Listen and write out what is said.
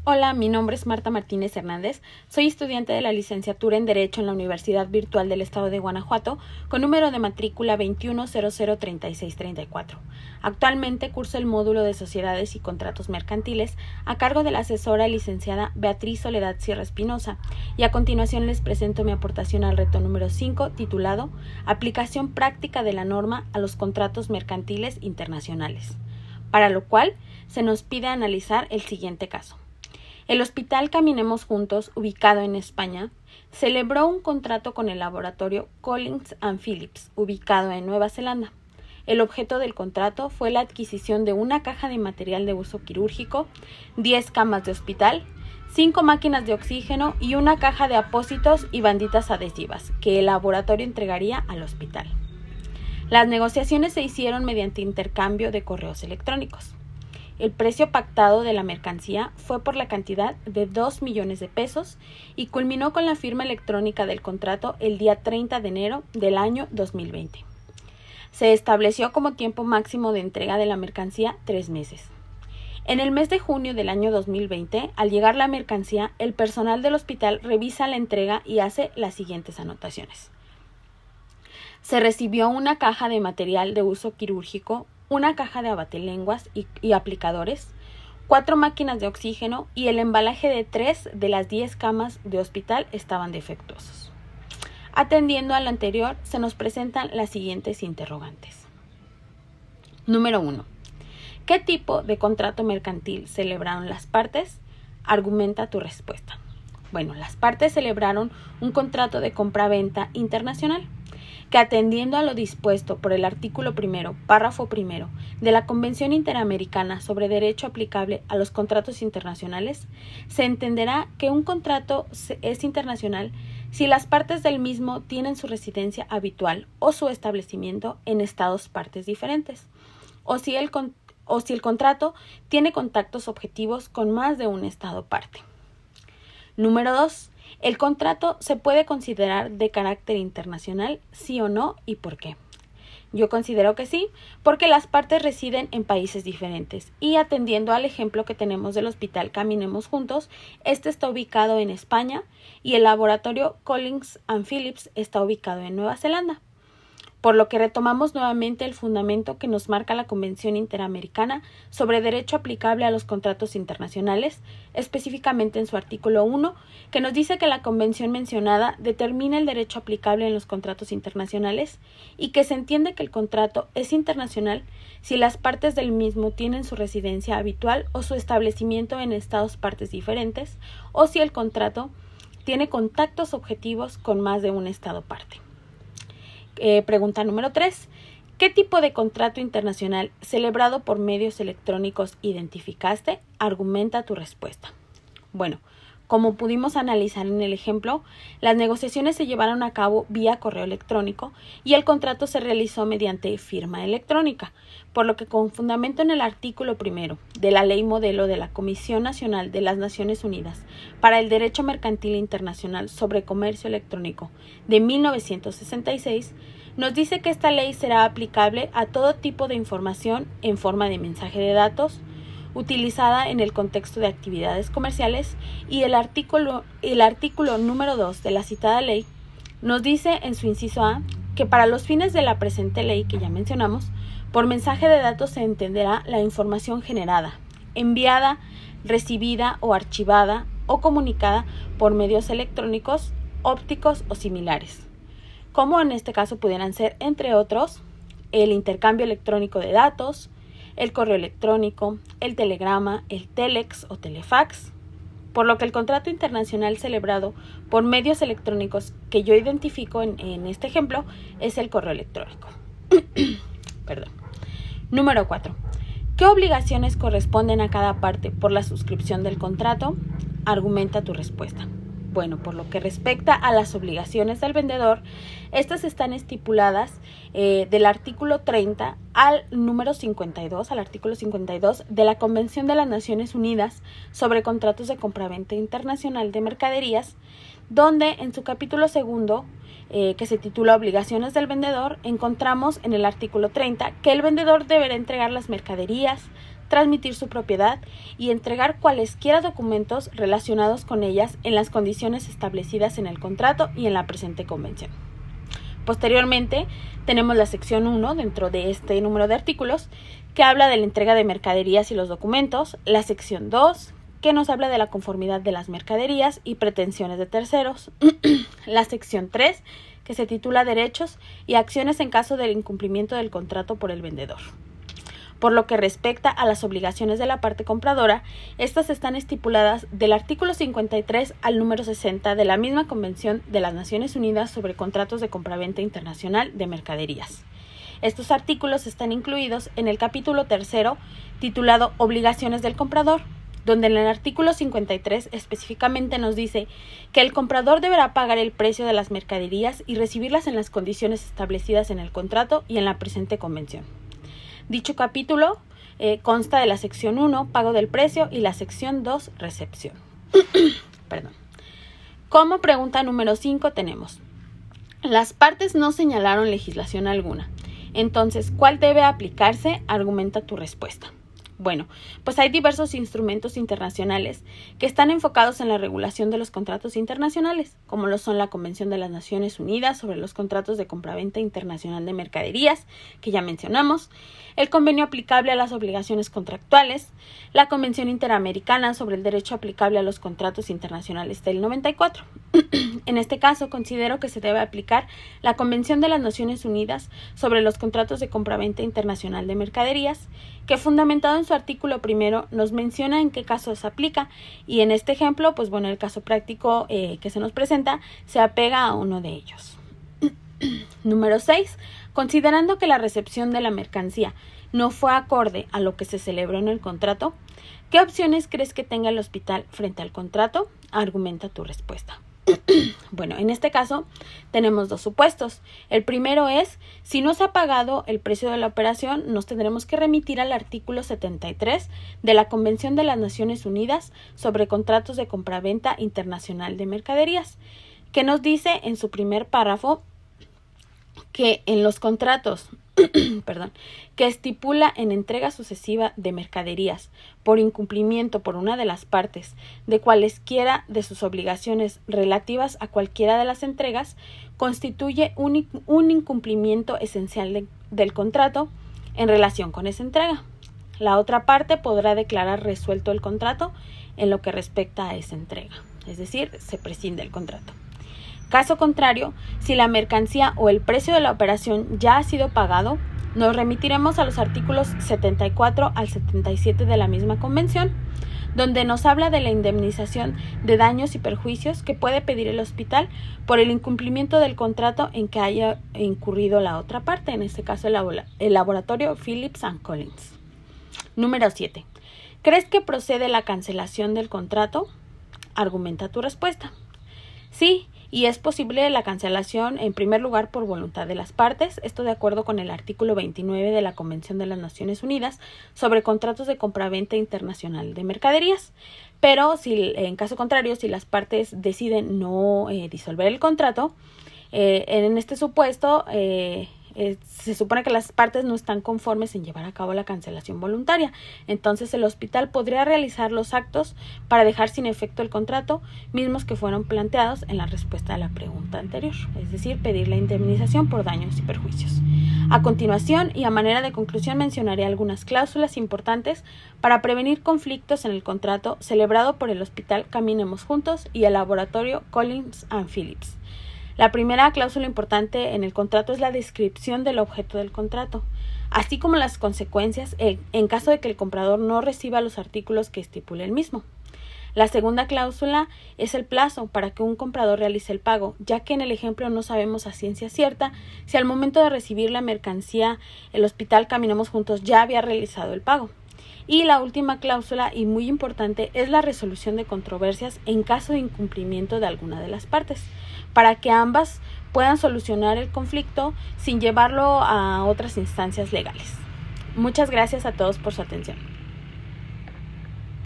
Hola, mi nombre es Marta Martínez Hernández, soy estudiante de la licenciatura en Derecho en la Universidad Virtual del Estado de Guanajuato, con número de matrícula 21003634. Actualmente curso el módulo de Sociedades y Contratos Mercantiles a cargo de la asesora licenciada Beatriz Soledad Sierra Espinosa, y a continuación les presento mi aportación al reto número 5, titulado Aplicación práctica de la norma a los contratos mercantiles internacionales, para lo cual se nos pide analizar el siguiente caso. El Hospital Caminemos Juntos, ubicado en España, celebró un contrato con el laboratorio Collins & Phillips, ubicado en Nueva Zelanda. El objeto del contrato fue la adquisición de una caja de material de uso quirúrgico, 10 camas de hospital, 5 máquinas de oxígeno y una caja de apósitos y banditas adhesivas que el laboratorio entregaría al hospital. Las negociaciones se hicieron mediante intercambio de correos electrónicos. El precio pactado de la mercancía fue por la cantidad de 2 millones de pesos y culminó con la firma electrónica del contrato el día 30 de enero del año 2020. Se estableció como tiempo máximo de entrega de la mercancía 3 meses. En el mes de junio del año 2020, al llegar la mercancía, el personal del hospital revisa la entrega y hace las siguientes anotaciones. Se recibió una caja de material de uso quirúrgico, una caja de abatelenguas y aplicadores, 4 máquinas de oxígeno y el embalaje de 3 de las 10 camas de hospital estaban defectuosos. Atendiendo al anterior, se nos presentan las siguientes interrogantes. Número 1. ¿Qué tipo de contrato mercantil celebraron las partes? Argumenta tu respuesta. Bueno, las partes celebraron un contrato de compra-venta internacional, que atendiendo a lo dispuesto por el artículo 1, párrafo 1 de la Convención Interamericana sobre Derecho aplicable a los contratos internacionales, se entenderá que un contrato es internacional si las partes del mismo tienen su residencia habitual o su establecimiento en estados partes diferentes, o si el contrato tiene contactos objetivos con más de un estado parte. Número 2. ¿El contrato se puede considerar de carácter internacional, sí o no, y por qué? Yo considero que sí, porque las partes residen en países diferentes y atendiendo al ejemplo que tenemos del Hospital Caminemos Juntos, este está ubicado en España y el laboratorio Collins & Phillips está ubicado en Nueva Zelanda. Por lo que retomamos nuevamente el fundamento que nos marca la Convención Interamericana sobre Derecho aplicable a los contratos internacionales, específicamente en su artículo 1, que nos dice que la convención mencionada determina el derecho aplicable en los contratos internacionales y que se entiende que el contrato es internacional si las partes del mismo tienen su residencia habitual o su establecimiento en estados partes diferentes, o si el contrato tiene contactos objetivos con más de un estado parte. Pregunta número 3. ¿Qué tipo de contrato internacional celebrado por medios electrónicos identificaste? Argumenta tu respuesta. Bueno, como pudimos analizar en el ejemplo, las negociaciones se llevaron a cabo vía correo electrónico y el contrato se realizó mediante firma electrónica, por lo que con fundamento en el artículo 1 de la Ley Modelo de la Comisión Nacional de las Naciones Unidas para el Derecho Mercantil Internacional sobre Comercio Electrónico de 1966, nos dice que esta ley será aplicable a todo tipo de información en forma de mensaje de datos, utilizada en el contexto de actividades comerciales, y el artículo número 2 de la citada ley nos dice en su inciso A que para los fines de la presente ley que ya mencionamos, por mensaje de datos se entenderá la información generada, enviada, recibida o archivada o comunicada por medios electrónicos, ópticos o similares, como en este caso pudieran ser, entre otros, el intercambio electrónico de datos, el correo electrónico, el telegrama, el telex o telefax, por lo que el contrato internacional celebrado por medios electrónicos que yo identifico en este ejemplo es el correo electrónico. Perdón. Número 4. ¿Qué obligaciones corresponden a cada parte por la suscripción del contrato? Argumenta tu respuesta. Bueno, por lo que respecta a las obligaciones del vendedor, estas están estipuladas del artículo 30 al número 52, al artículo 52 de la Convención de las Naciones Unidas sobre Contratos de Compraventa Internacional de Mercaderías, donde en su capítulo segundo, que se titula Obligaciones del vendedor, encontramos en el artículo 30 que el vendedor deberá entregar las mercaderías, transmitir su propiedad y entregar cualesquiera documentos relacionados con ellas en las condiciones establecidas en el contrato y en la presente convención. Posteriormente, tenemos la sección 1 dentro de este número de artículos que habla de la entrega de mercaderías y los documentos, la sección 2 que nos habla de la conformidad de las mercaderías y pretensiones de terceros, la sección 3 que se titula Derechos y acciones en caso del incumplimiento del contrato por el vendedor. Por lo que respecta a las obligaciones de la parte compradora, estas están estipuladas del artículo 53 al número 60 de la misma Convención de las Naciones Unidas sobre Contratos de Compraventa Internacional de Mercaderías. Estos artículos están incluidos en el capítulo 3 titulado Obligaciones del comprador, donde en el artículo 53 específicamente nos dice que el comprador deberá pagar el precio de las mercaderías y recibirlas en las condiciones establecidas en el contrato y en la presente convención. Dicho capítulo consta de la sección 1, pago del precio, y la sección 2, recepción. Como pregunta número 5 tenemos: las partes no señalaron legislación alguna. Entonces, ¿cuál debe aplicarse? Argumenta tu respuesta. Bueno, pues hay diversos instrumentos internacionales que están enfocados en la regulación de los contratos internacionales, como lo son la Convención de las Naciones Unidas sobre los Contratos de Compraventa Internacional de Mercaderías, que ya mencionamos, el Convenio aplicable a las obligaciones contractuales, la Convención Interamericana sobre el Derecho aplicable a los contratos internacionales del 94. En este caso, considero que se debe aplicar la Convención de las Naciones Unidas sobre los Contratos de Compraventa Internacional de Mercaderías, que fundamentado en su artículo primero nos menciona en qué casos se aplica, y en este ejemplo, pues bueno, el caso práctico que se nos presenta se apega a uno de ellos. Número 6. Considerando que la recepción de la mercancía no fue acorde a lo que se celebró en el contrato, ¿qué opciones crees que tenga el hospital frente al contrato? Argumenta tu respuesta. Bueno, en este caso tenemos dos supuestos. El primero es, si no se ha pagado el precio de la operación, nos tendremos que remitir al artículo 73 de la Convención de las Naciones Unidas sobre Contratos de Compraventa Internacional de Mercaderías, que nos dice en su primer párrafo que en los contratos que estipula en entrega sucesiva de mercaderías por incumplimiento por una de las partes de cualesquiera de sus obligaciones relativas a cualquiera de las entregas, constituye un incumplimiento esencial del contrato en relación con esa entrega. La otra parte podrá declarar resuelto el contrato en lo que respecta a esa entrega, es decir, se prescinde el contrato. Caso contrario, si la mercancía o el precio de la operación ya ha sido pagado, nos remitiremos a los artículos 74 al 77 de la misma convención, donde nos habla de la indemnización de daños y perjuicios que puede pedir el hospital por el incumplimiento del contrato en que haya incurrido la otra parte, en este caso el laboratorio Phillips & Collins. Número 7. ¿Crees que procede la cancelación del contrato? Argumenta tu respuesta. Sí, y es posible la cancelación en primer lugar por voluntad de las partes, esto de acuerdo con el artículo 29 de la Convención de las Naciones Unidas sobre Contratos de Compraventa Internacional de Mercaderías. Pero si en caso contrario, si las partes deciden no disolver el contrato, en este supuesto se supone que las partes no están conformes en llevar a cabo la cancelación voluntaria. Entonces el hospital podría realizar los actos para dejar sin efecto el contrato, mismos que fueron planteados en la respuesta a la pregunta anterior, es decir, pedir la indemnización por daños y perjuicios. A continuación, y a manera de conclusión, mencionaré algunas cláusulas importantes para prevenir conflictos en el contrato celebrado por el hospital Caminemos Juntos y el laboratorio Collins & Phillips. La primera cláusula importante en el contrato es la descripción del objeto del contrato, así como las consecuencias en caso de que el comprador no reciba los artículos que estipule el mismo. La segunda cláusula es el plazo para que un comprador realice el pago, ya que en el ejemplo no sabemos a ciencia cierta si al momento de recibir la mercancía el hospital Caminemos Juntos ya había realizado el pago. Y la última cláusula, y muy importante, es la resolución de controversias en caso de incumplimiento de alguna de las partes, para que ambas puedan solucionar el conflicto sin llevarlo a otras instancias legales. Muchas gracias a todos por su atención.